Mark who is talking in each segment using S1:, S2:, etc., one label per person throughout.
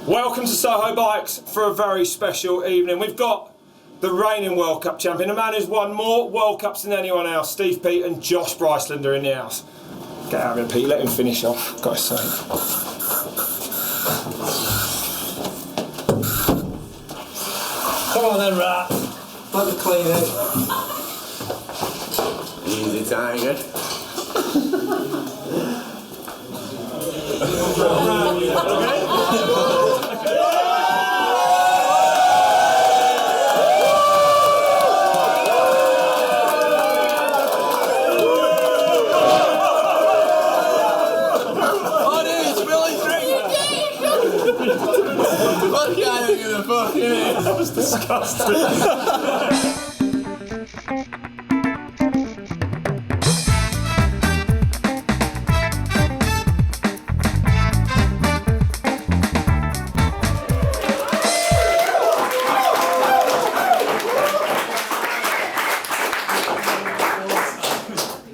S1: Welcome to Soho Bikes for a very special evening. We've got the reigning World Cup champion, a man who's won more World Cups than anyone else. Steve Peat and Josh Bryceland are in the house. Get out of here, Pete, let him finish off, gotta say.
S2: Come on then, Rat. Let me clean it.
S3: Easy, tiger.
S1: That was disgusting.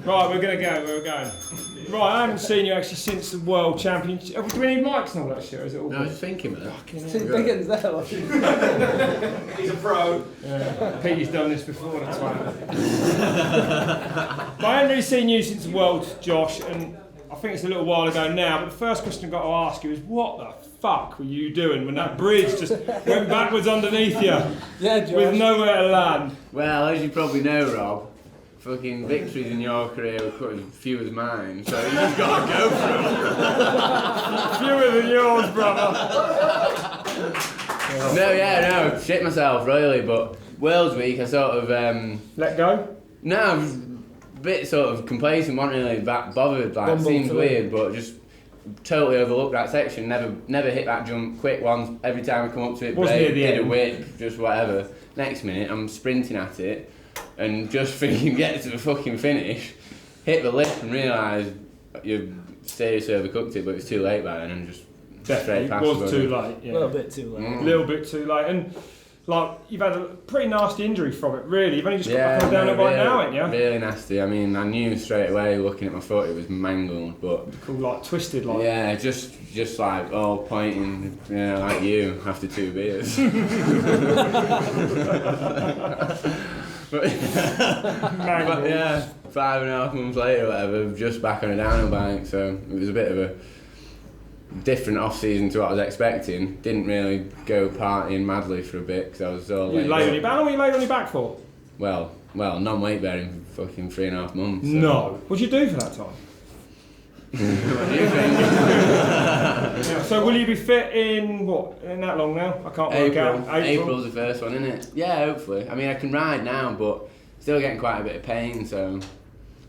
S1: Right, we're going to go, we're going. Right, I haven't seen you actually since the World Championship. Do we need mics and all that shit, or is it all
S3: No, I was thinking of that.
S1: He's a pro. Yeah. Pete's done this before, that's fine. But I haven't really seen you since the World, Josh, and I think it's a little while ago now, but the first question I've got to ask you is, what the fuck were you doing when that bridge just went backwards underneath you?
S2: Yeah, Josh.
S1: With nowhere to land?
S3: Well, as you probably know, Rob, fucking victories in your career were quite as few as mine, so you just gotta go for them.
S1: Fewer than yours, brother.
S3: No, shit myself, really, but World's Week, I sort of,
S1: Let go?
S3: No, I was a bit sort of complacent, wasn't really that bothered, like, seems weird, but just totally overlooked that section, never hit that jump quick once, every time I come up to it, brake, did a whip, just whatever. Next minute, I'm sprinting at it, and just thinking get to the fucking finish, hit the lip and realise you seriously overcooked it, but it was too late by then and just straight past.
S1: It was too late, yeah.
S2: A little bit too late.
S1: A little bit too late, and like you've had a pretty nasty injury from it, really. You've only just got back on down it right now, ain't you?
S3: Really nasty. I mean, I knew straight away looking at my foot it was mangled, but
S1: cool, like twisted, like.
S3: Yeah, just like all pointing, like you after 2 beers. But yeah, 5.5 months later, whatever, just back on a downhill bike. So it was a bit of a different off-season to what I was expecting. Didn't really go partying madly for a bit because I was all
S1: you laid on your back. How long were you laid on your back for?
S3: Well, non-weight bearing for fucking 3.5 months. So.
S1: No. What did you do for that time?
S3: What do you think?
S1: Yeah, so will you be fit in what? In that long now? I can't work out.
S3: April's the first one, isn't it? Yeah, hopefully. I mean, I can ride now, but still getting quite a bit of pain. So,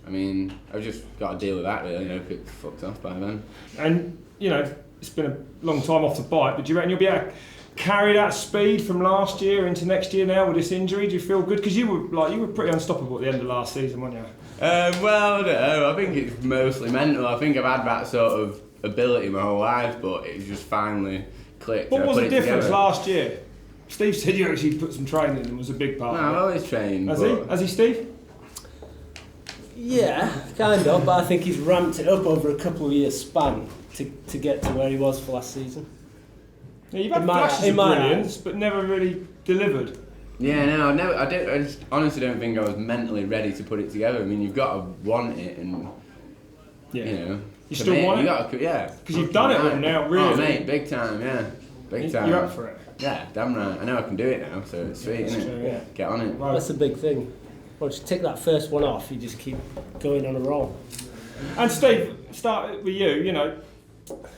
S3: I mean, I've just got to deal with that really. I hope it's fucked off by then. And
S1: you know, it's been a long time off the bike. But do you reckon you'll be able to carry that speed from last year into next year now with this injury? Do you feel good? Because you were pretty unstoppable at the end of last season, weren't you?
S3: Well, I don't know. I think it's mostly mental. I think I've had that sort of ability my whole life, but it's just finally clicked.
S1: What was the difference last year? Steve said you actually put some training in and was a big part.
S3: No, I've always trained.
S1: Has he, Steve?
S2: Yeah, kind of, but I think he's ramped it up over a couple of years span to get to where he was for last season.
S1: Yeah, you've had flashes of brilliance, but never really delivered.
S3: Yeah, no, I just honestly don't think I was mentally ready to put it together. I mean, you've got to want it, and you know.
S1: You still want it?
S3: Yeah.
S1: Because you've done it all now, really.
S3: Oh, mate, big time, yeah. Big time.
S1: You're up for it?
S3: Yeah, damn right. I know I can do it now, so it's sweet, isn't it?
S2: Yeah.
S3: Get on it.
S2: Right. That's the big thing. Once you take that first one off, you just keep going on a roll.
S1: And Steve, start with you, know,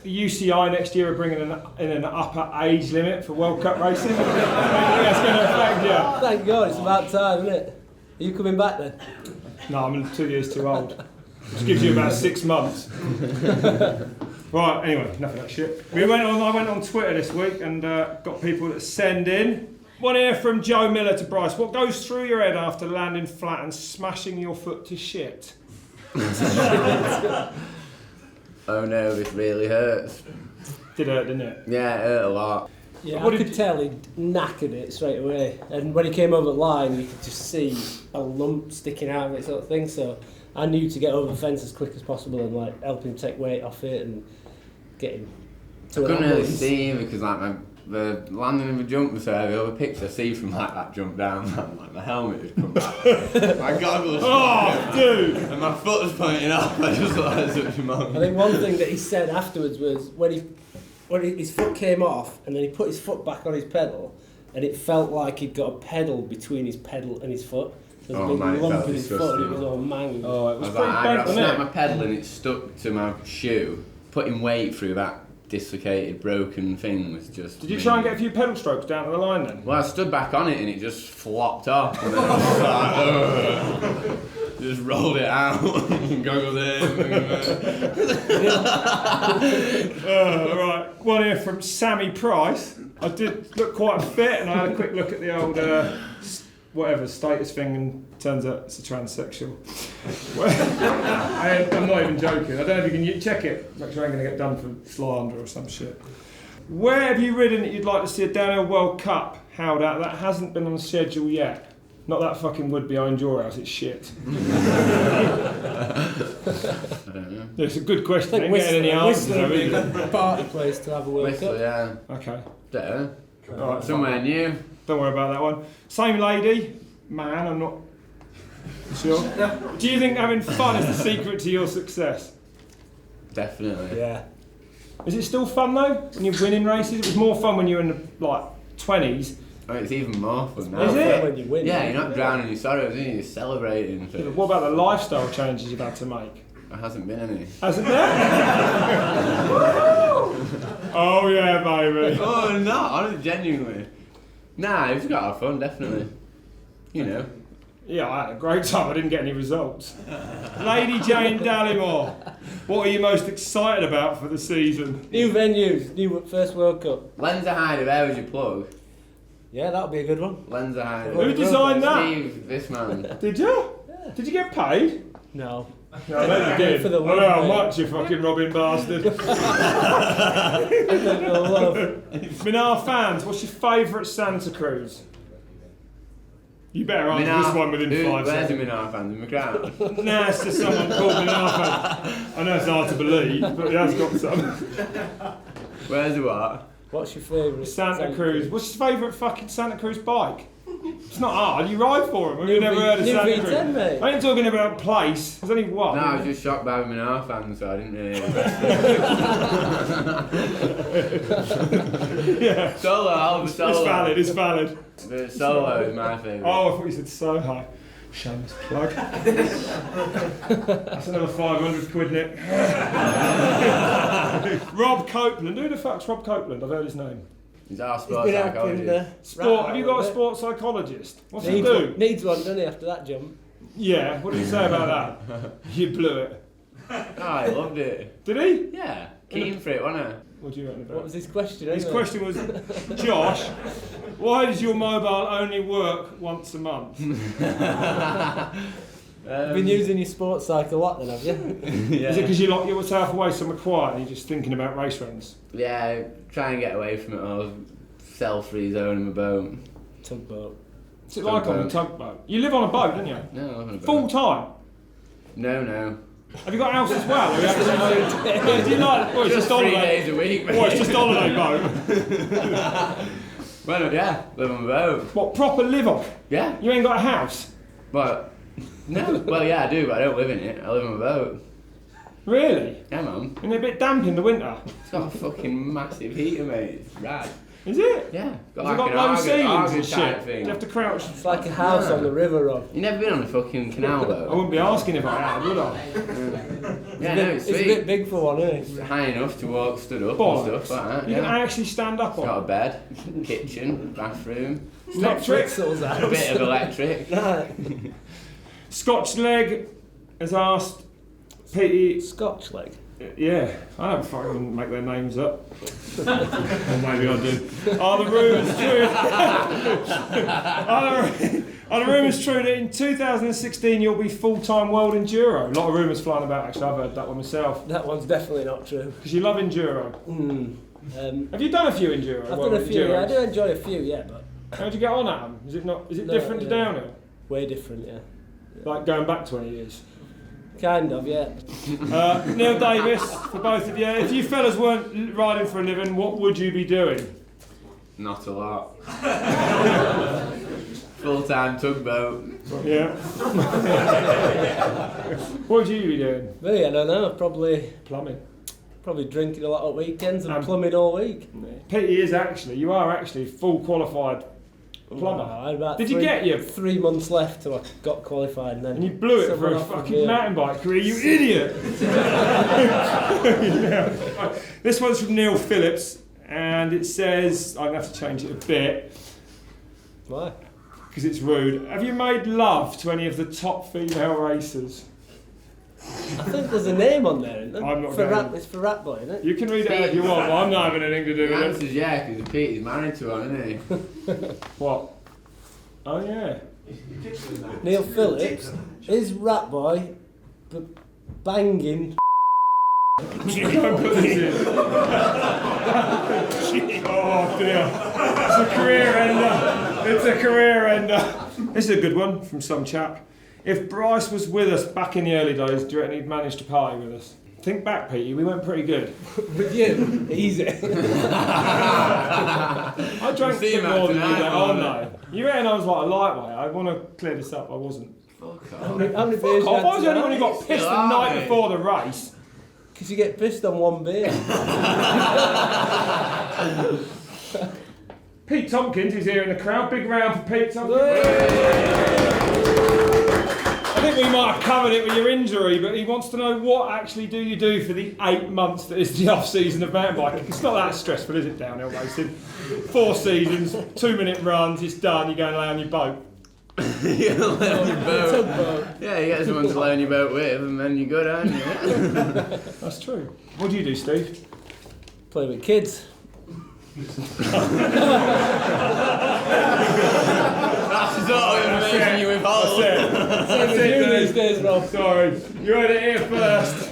S1: the UCI next year are bringing in an upper age limit for World Cup racing. I think that's going to affect you.
S2: Thank God, it's about time, isn't it? Are you coming back then?
S1: No, I'm 2 years too old. Which gives you about 6 months. Right, anyway, enough of that shit. I went on Twitter this week and got people that send in. One here from Joe Miller to Bryce. What goes through your head after landing flat and smashing your foot to shit?
S3: Oh no, this really hurts.
S1: Did hurt, didn't it?
S3: Yeah, it hurt a lot.
S2: Yeah, I could tell he knackered it straight away. And when he came over the line, you could just see a lump sticking out of it, sort of thing. So I knew to get over the fence as quick as possible and like help him take weight off it and get him to
S3: couldn't really see him because like the landing of the jump was so heavy. All the picture I see from like that jump down, like my helmet had come back, my goggles.
S1: Oh, dude!
S3: And my foot was pointing up. I just thought it was such a moment.
S2: I think one thing that he said afterwards was when his foot came off and then he put his foot back on his pedal, and it felt like he'd got a pedal between his pedal and his foot. There was a big lump in his foot and it was all mangled.
S1: Oh, it was
S3: I
S1: pretty bad, wasn't
S3: snapped
S1: it?
S3: my pedal and it stuck to my shoe. Putting weight through that dislocated, broken thing was just...
S1: Did you try and get a few pedal strokes down to the line then?
S3: Well, I stood back on it and it just flopped off. And then I was like, just rolled it out. Goggles in.
S1: Right, one here from Sammy Price. I did look quite fit and I had a quick look at the old whatever status thing and turns out it's a transsexual. I'm not even joking. I don't know if you can check it. Make sure I ain't going to get done for slander or some shit. Where have you ridden that you'd like to see a downhill World Cup held out that hasn't been on the schedule yet? Not that fucking wood behind your house, it's shit.
S3: I don't know.
S1: It's a good question. I ain't
S2: Whistler,
S1: getting any answers
S2: Whistler
S1: though,
S2: would be a
S1: either.
S2: good party place to have a World
S3: Whistler,
S2: Cup.
S3: yeah.
S1: Okay.
S3: Better.
S1: Alright,
S3: Somewhere new.
S1: don't worry about that one. Same lady, man, I'm not sure. Do you think having fun is the secret to your success?
S3: Definitely.
S2: Yeah.
S1: Is it still fun though, when you're winning races? It was more fun when you were in the, like, 20s.
S3: Oh, it's even more fun now.
S1: Is it?
S2: When you win.
S3: Yeah, you're not drowning in your sorrows, you're celebrating.
S1: Yeah, but what about the lifestyle changes you've had to make?
S3: There hasn't been any.
S1: Hasn't there? Oh yeah, baby.
S3: Oh, no, honestly, genuinely. Nah, we've got our fun, definitely. You know.
S1: Yeah, I had a great time. I didn't get any results. Lady Jane Dallymore, what are you most excited about for the season?
S2: New venues, new first World Cup.
S3: Lenzerheide, where was your plug?
S2: Yeah, that'll be a good one.
S3: Lenzerheide.
S1: Who designed that?
S3: Steve, this man.
S1: Did you? Yeah. Did you get paid?
S2: No.
S1: No, I bet you did.
S2: For the
S1: I know how
S2: love,
S1: much, you fucking robbing bastard. Minar fans, what's your favourite Santa Cruz? You better answer this one within 5
S3: Where's the
S1: seconds.
S3: Minar fans? In the crowd?
S1: Nah, it's just someone called Minar fan. I know it's hard to believe, but he has got some.
S3: Where's the what?
S2: What's your favourite?
S1: Santa Cruz. What's your favourite fucking Santa Cruz bike? It's not hard, you ride for them. Have you never heard of
S2: New
S1: Santa
S2: V10,
S1: Cruz?
S2: mate.
S1: I ain't talking about place. There's only one.
S3: No, I was just shocked by the Minar fans, so I didn't really...
S1: Yeah.
S3: Solo, I'll have a solo.
S1: It's valid, it's valid.
S3: The solo is my favourite.
S1: Oh, I thought you said Soho. Shameless plug. That's another 500 quid, Nick. Rob Copeland. Who the fuck's Rob Copeland? I've heard his name.
S3: He's our
S2: He's
S3: sports
S2: been out
S3: psychologist.
S2: in the
S1: Sport. Have you got a sports psychologist? What's he
S2: needs
S1: do?
S2: one, needs one, doesn't he, after that jump?
S1: Yeah, what did he say about that? You blew it.
S3: Oh, I loved it.
S1: Did he?
S3: Yeah, keen for it, wasn't I?
S1: What do you reckon about
S2: What was his question?
S1: His
S2: anyway?
S1: question was, Josh, why does your mobile only work once a month?
S2: You've been using your sports cycle a lot then, have you?
S3: Yeah.
S1: Is it because you lock yourself away somewhere quiet and you're just thinking about race runs?
S3: Yeah, try and get away from it all. Self-free zone in my boat.
S2: Tugboat.
S1: What's it like on a tugboat? You live on a boat, don't you?
S3: No, I live on a boat.
S1: Full time?
S3: No.
S1: Have you got a house as well? Or you actually do you like? Oh, it's just
S3: 3
S1: holiday.
S3: days a week, mate.
S1: Oh, it's just holiday boat.
S3: Well, yeah, live on a boat.
S1: What, proper live on?
S3: Yeah,
S1: You ain't got a house?
S3: but... No, well, yeah, I do, but I don't live in it. I live on a boat.
S1: Really?
S3: Yeah, man.
S1: Isn't it a bit damp in the winter?
S3: It's got a fucking massive heater, mate. It's rad.
S1: Is it?
S3: Yeah.
S1: Has it got low ceilings and shit?
S3: type
S1: Do
S3: thing.
S1: you have to crouch?
S2: It's like a house on the river, Rob.
S3: You never been on a fucking canal
S1: I
S3: boat?
S1: wouldn't be asking if I had, would I?
S3: Yeah, no, it's
S2: It's a
S3: sweet.
S2: bit big for one, isn't it?
S3: It's high enough to walk stood up
S1: Bollocks.
S3: and stuff like that.
S1: You
S3: Yeah.
S1: can actually stand up
S3: It's got a
S1: on it.
S3: bed, kitchen, bathroom,
S1: Electric.
S2: Fritzl's
S3: a
S2: house.
S3: bit of electric.
S1: Scotch Leg has asked Peaty.
S2: Scotch leg.
S1: Yeah, I don't fucking make their names up. Or maybe I do. Are the rumours true? Are the rumours true that in 2016 you'll be full-time world enduro? A lot of rumours flying about. Actually, I've heard that one myself.
S2: That one's definitely not true.
S1: Because you love enduro. Have you done a few enduro?
S2: I've
S1: world
S2: done a few, yeah, I
S1: enduros?
S2: do enjoy a few, yeah, but
S1: How'd you get on at them? Is it not? Is it
S2: No,
S1: different to
S2: yeah.
S1: downhill?
S2: way different, yeah.
S1: Like going back 20 years?
S2: Kind of, yeah.
S1: Neil Davis, for both of you. If you fellas weren't riding for a living, what would you be doing?
S3: Not a lot. Full-time tugboat.
S1: Yeah. What would you be doing?
S2: Me, I don't know. Probably
S1: Plumbing.
S2: Probably drinking a lot at weekends and plumbing all week.
S1: Peaty you are actually full qualified plumber. Did you get your
S2: 3 months left till I got qualified and then...
S1: And you blew it for a fucking mountain bike career, you idiot! Yeah. This one's from Neil Phillips, and it says, I'm going to have to change it a bit.
S2: Why?
S1: Because it's rude. Have you made love to any of the top female racers?
S2: I think there's a name on there, isn't there?
S1: I'm not
S2: It's for Ratboy, isn't it?
S1: You can read it if you want, but I'm not having anything to do
S3: The
S1: with
S3: answer's
S1: it.
S3: yeah, because Peaty's married to one, isn't he?
S1: What? Oh yeah.
S2: Neil Phillips is Ratboy banging.
S1: You can't put this in. Oh dear. It's a career ender. It's a career ender. This is a good one from some chap. If Bryce was with us back in the early days, do you reckon he'd manage to party with us? Think back, Peaty, we went pretty good.
S2: With you? Easy.
S1: I drank a bit more than you then. Oh no. You reckon I was like a lightweight? I want to clear this up, I wasn't.
S3: Fuck
S2: How many beers
S1: I was the only one who got pissed the night before the race.
S2: Because you get pissed on one beer.
S1: Pete Tompkins is here in the crowd. Big round for Pete Tompkins. I think we might have covered it with your injury, but he wants to know what actually do you do for the 8 months that is the off-season of mountain biking. It's not that stressful, is it, downhill racing? 4 seasons, 2-minute runs, it's done, you go and lay on your boat.
S3: You lay on your boat. Yeah, you get someone to lay on your boat with, and then you're good, aren't you?
S1: That's true. What do you do, Steve?
S2: Play with kids.
S3: That's the sort of information you withhold.
S1: That's it,
S2: these days, Rob.
S1: Sorry, you heard it here first.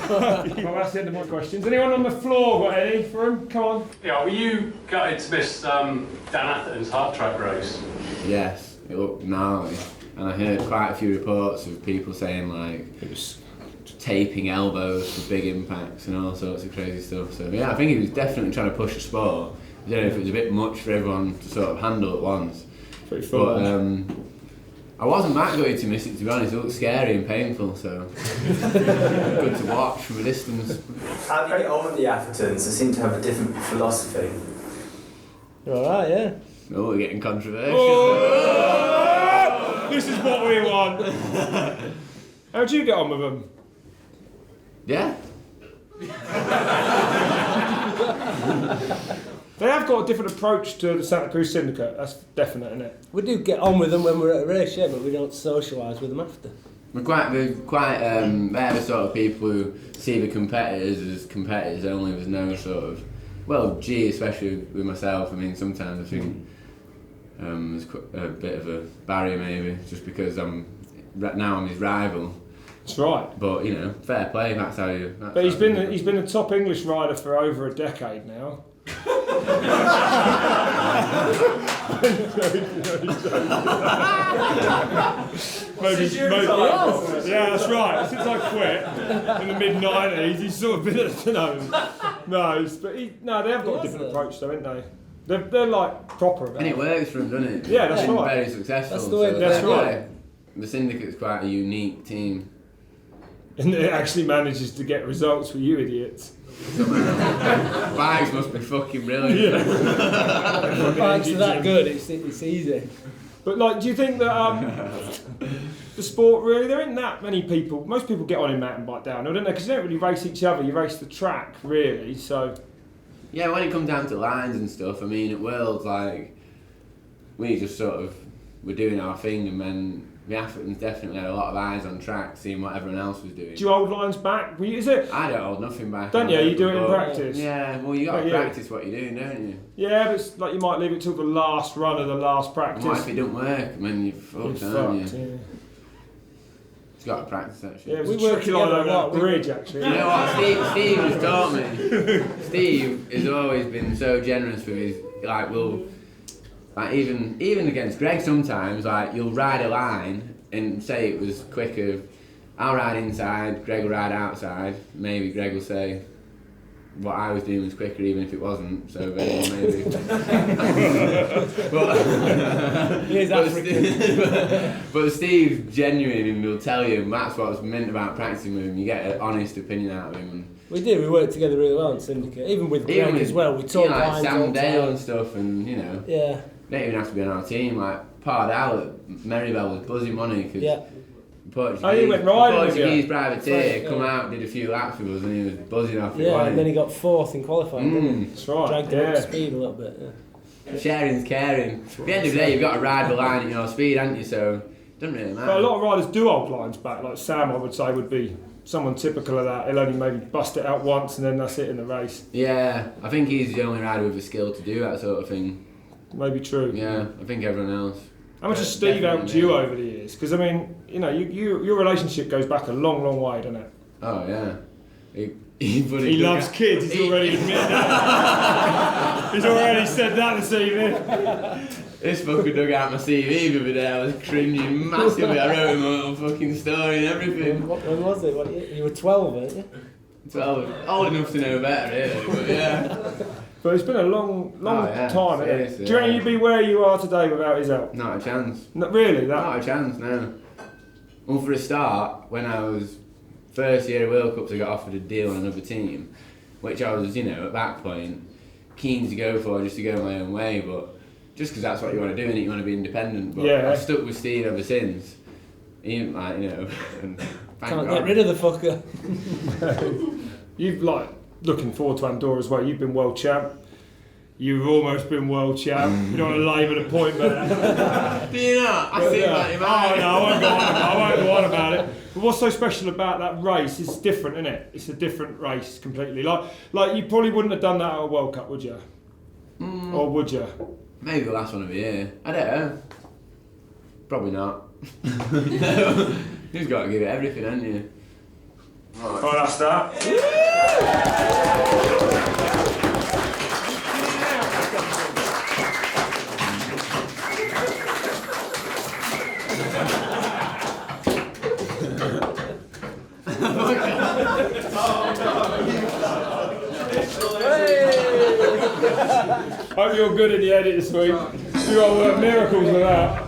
S1: Well, that's the end of my questions. Anyone on the floor got any for him? Come on.
S4: Yeah, were you gutted to miss Dan Atherton's hard track race?
S3: Yes, it looked gnarly. And I heard quite a few reports of people saying like it was taping elbows for big impacts and all sorts of crazy stuff. So yeah, I think he was definitely trying to push the sport. I don't know if it was a bit much for everyone to sort of handle at once.
S1: Pretty full.
S3: But I wasn't that gutted to miss it, to be honest. It looked scary and painful, so good to watch from a distance.
S5: How do you get on with the Athertons? They seem to have a different philosophy.
S2: You're alright, yeah.
S3: Oh, we're getting controversial.
S1: Oh! This is what we want. How'd you get on with them?
S3: Yeah.
S1: They have got a different approach to the Santa Cruz Syndicate, that's definite, isn't it?
S2: We do get on with them when we're at a race, yeah, but we don't socialise with them after.
S3: They're the sort of people who see the competitors as competitors only. There's no sort of, especially with myself, I mean, sometimes I think there's a bit of a barrier maybe, just because I'm his rival.
S1: That's right.
S3: But, you know, fair play, that's how you...
S1: But he's been a top English rider for over a decade now. maybe, yeah, that's right. Since I quit in the mid-90s, he's sort of been at, they have got a different approach though, haven't they? They're like proper about
S3: it. And it works for them, doesn't it?
S1: Yeah, that's right.
S3: Very successful.
S2: That's the way.
S1: That's right.
S3: The Syndicate's quite a unique team.
S1: And it actually manages to get results for you idiots.
S3: Bikes must be fucking brilliant.
S1: Yeah.
S2: Bikes are that good, it's easy.
S1: But like, do you think that the sport really, there ain't that many people, most people get on in mountain bike downhill, don't they? Because you don't really race each other, you race the track really, so...
S3: Yeah, when it comes down to lines and stuff, I mean, at Worlds, like, we just sort of were doing our thing, and then the Athertons definitely had a lot of eyes on track, seeing what everyone else was doing.
S1: Do you hold lines back? Is it?
S3: I don't hold nothing back.
S1: Don't you? You do it in practice?
S3: Yeah, well, you got to practice what you're doing, don't you?
S1: Yeah, but it's like you might leave it till the last run of the last practice.
S3: What if it don't work? I mean, you're fucked, aren't you?
S1: Yeah.
S3: You've got to practice that shit.
S1: Yeah, it was tricky line over that bridge, actually.
S3: You know what, Steve has taught me. Steve has always been so generous with his, like, even against Greg sometimes, like, you'll ride a line and say it was quicker I'll ride inside, Greg will ride outside. Maybe Greg will say what I was doing was quicker even if it wasn't, so maybe.
S2: He's African.
S3: But Steve genuine and will tell you, and that's what's meant about practicing with him, you get an honest opinion out of him. And
S2: we worked together really well in Syndicate, even with Greg as well. We talked
S3: like Sam Dale and stuff, and you know,
S2: yeah.
S3: They don't even have to be on our team. Like Pardal at Meribel was buzzing money because
S1: he went riding.
S3: Portuguese privateer come out, did a few laps with us, and he was buzzing off it.
S2: Yeah, and then he got 4th in qualifying. Didn't he?
S1: That's right.
S2: Dragged him up to speed a little bit. Yeah.
S3: Sharing's caring. At the end of the day, you've got to ride the line at your speed, haven't you? So it doesn't really matter.
S1: But a lot of riders do hold lines back. Like Sam, I would say, would be someone typical of that. He'll only maybe bust it out once, and then that's it in the race.
S3: Yeah, I think he's the only rider with the skill to do that sort of thing.
S1: Maybe true.
S3: Yeah, I think everyone else.
S1: How much has Steve helped you over the years? Because I mean, you know, your relationship goes back a long, long way, doesn't it?
S3: Oh yeah.
S1: He loves kids. He's already admitted that. He's already said that this evening.
S3: This fucker dug out my CV the other day. I was cringing massively. I wrote him a little fucking story and everything.
S2: When was it? You were 12, weren't you?
S3: 12. Old enough to know better, really. But yeah.
S1: But it's been a long time.
S3: Seriously,
S1: Do you reckon you'd be where you are today without his help?
S3: Not a chance.
S1: Not really?
S3: Not a chance, no. Well, for a start, when I was first year of World Cups, I got offered a deal on another team, which I was, you know, at that point, keen to go for, just to go my own way, but just because that's what you want to do, and you want to be independent. But I've stuck with Steve ever since. Even, like, you know, and
S2: can't get rid of the fucker.
S1: You've, like, looking forward to Andorra as well. You've been world champ. You've almost been world champ. You don't want to labour the point, but
S3: do you not? I think that you might.
S1: Oh no, I won't go on about it. But what's so special about that race? It's different, isn't it? It's a different race completely. Like you probably wouldn't have done that at a World Cup, would you? Or would you?
S3: Maybe the last one of the year. I don't know. Probably not. You've got to give it everything, haven't you?
S1: Right, that's that. Hope you're good in the edit this week. You got to work miracles with that.